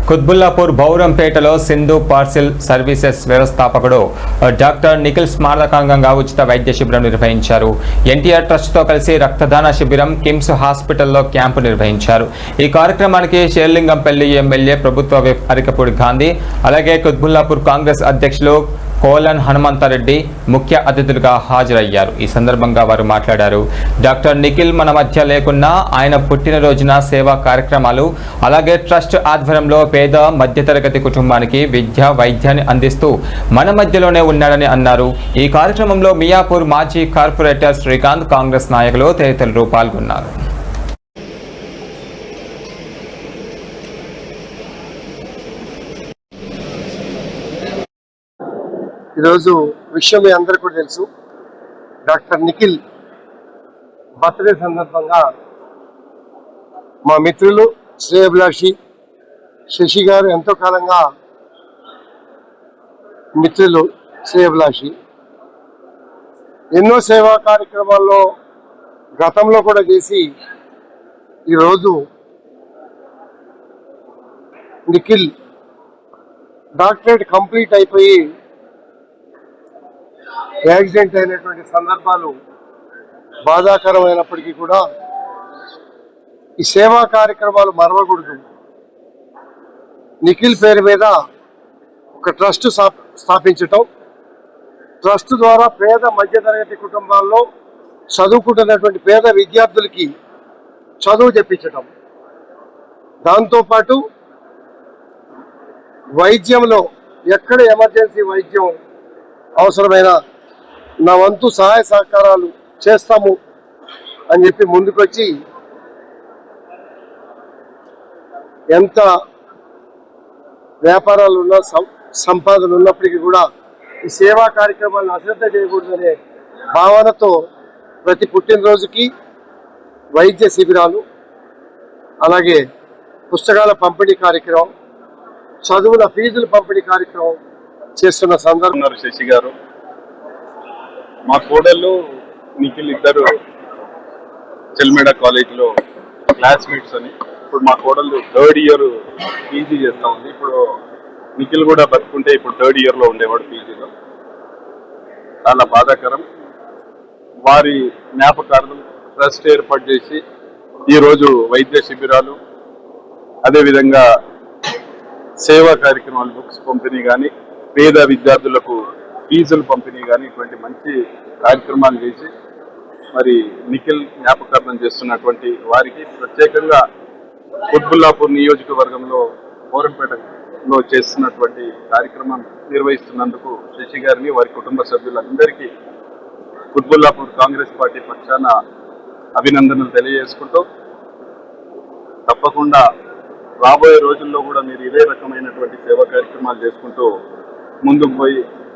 Quthbullapur బౌరంపేటలో Sindhu parcel services వ్యవస్థాపకుడు doctor Nikhil స్మారకాంగంగా ఉచిత వైద్య శిబిరం నిర్వహించారు. ఎన్టీఆర్ ట్రస్ట్తో కలిసి రక్తదాన శిబిరం, కిమ్స్ హాస్పిటల్లో క్యాంపు నిర్వహించారు. ఈ కార్యక్రమానికి షేర్లింగంపల్లి ఎమ్మెల్యే ప్రభుత్వ విప్ అరికపూడి గాంధీ, అలాగే కుత్బుల్లాపూర్ కాంగ్రెస్ అధ్యక్షులు కోలన్ హనుమంతరెడ్డి ముఖ్య అతిథులుగా హాజరయ్యారు. ఈ సందర్భంగా వారు మాట్లాడారు. డాక్టర్ నిఖిల్ మన మధ్య లేకున్నా ఆయన పుట్టినరోజున సేవా కార్యక్రమాలు, అలాగే ట్రస్ట్ ఆధ్వర్యంలో పేద మధ్యతరగతి కుటుంబానికి విద్య, వైద్యాన్ని అందిస్తూ మన మధ్యలోనే ఉన్నాడని అన్నారు. ఈ కార్యక్రమంలో మియాపూర్ మాజీ కార్పొరేటర్ శ్రీకాంత్, కాంగ్రెస్ నాయకులు తదితరులు పాల్గొన్నారు. ఈరోజు విషయం మీ అందరికీ కూడా తెలుసు. డాక్టర్ నిఖిల్ బర్త్డే సందర్భంగా మా మిత్రులు శ్రేయభిలాషి శశి గారు, ఎంతో కాలంగా మిత్రులు శ్రేయభిలాషి, ఎన్నో సేవా కార్యక్రమాల్లో గతంలో కూడా చేసి ఈరోజు నిఖిల్ డాక్టరేట్ కంప్లీట్ అయిపోయి యాక్సిడెంట్ అయినటువంటి సందర్భాలు బాధాకరమైనప్పటికీ కూడా ఈ సేవా కార్యక్రమాలు మరవకూడదు. నిఖిల్ పేరు మీద ఒక ట్రస్ట్ స్థాపించటం, ట్రస్ట్ ద్వారా పేద మధ్యతరగతి కుటుంబాల్లో చదువుకుంటున్నటువంటి పేద విద్యార్థులకి చదువు చెప్పించటం, దాంతోపాటు వైద్యంలో ఎక్కడ ఎమర్జెన్సీ వైద్యం అవసరమైన నా వంతు సహాయ సహకారాలు చేస్తాము అని చెప్పి ముందుకొచ్చి ఎంత వ్యాపారాలు ఉన్నా సంపాదన ఉన్నప్పటికీ కూడా ఈ సేవా కార్యక్రమాలను అశ్రద్ధ చేయకూడదనే భావనతో ప్రతి పుట్టినరోజుకి వైద్య శిబిరాలు, అలాగే పుస్తకాల పంపిణీ కార్యక్రమం, చదువుల ఫీజుల పంపిణీ కార్యక్రమం చేస్తున్న సందర్భం. శశి గారు, మా కోడళ్ళు నిఖిల్ ఇద్దరు చెల్మేడ కాలేజీలో క్లాస్మేట్స్ అని. ఇప్పుడు మా కోడళ్ళు 3rd ఇయర్ పీజీ చేస్తూ ఉంది. ఇప్పుడు నిఖిల్ కూడా బతుకుంటే ఇప్పుడు 3rd ఇయర్లో ఉండేవాడు పీజీలో. చాలా బాధాకరం. వారి జ్ఞాపకార్థం ట్రస్ట్ ఏర్పాటు చేసి ఈరోజు వైద్య శిబిరాలు, అదేవిధంగా సేవా కార్యక్రమాలు, బుక్స్ పంపిణీ కానీ, పేద విద్యార్థులకు ఫీజులు పంపిణీ కానీ ఇటువంటి మంచి కార్యక్రమాలు చేసి మరి నిఖిల్ జ్ఞాపకార్థం చేస్తున్నటువంటి వారికి ప్రత్యేకంగా కుత్బుల్లాపూర్ నియోజకవర్గంలో బౌరంపేటలో చేస్తున్నటువంటి కార్యక్రమం నిర్వహిస్తున్నందుకు శశి గారిని, వారి కుటుంబ సభ్యులందరికీ కుత్బుల్లాపూర్ కాంగ్రెస్ పార్టీ పక్షాన అభినందనలు తెలియజేసుకుంటూ, తప్పకుండా రాబోయే రోజుల్లో కూడా మీరు ఇదే రకమైనటువంటి సేవా కార్యక్రమాలు చేసుకుంటూ ముందుకు పోయి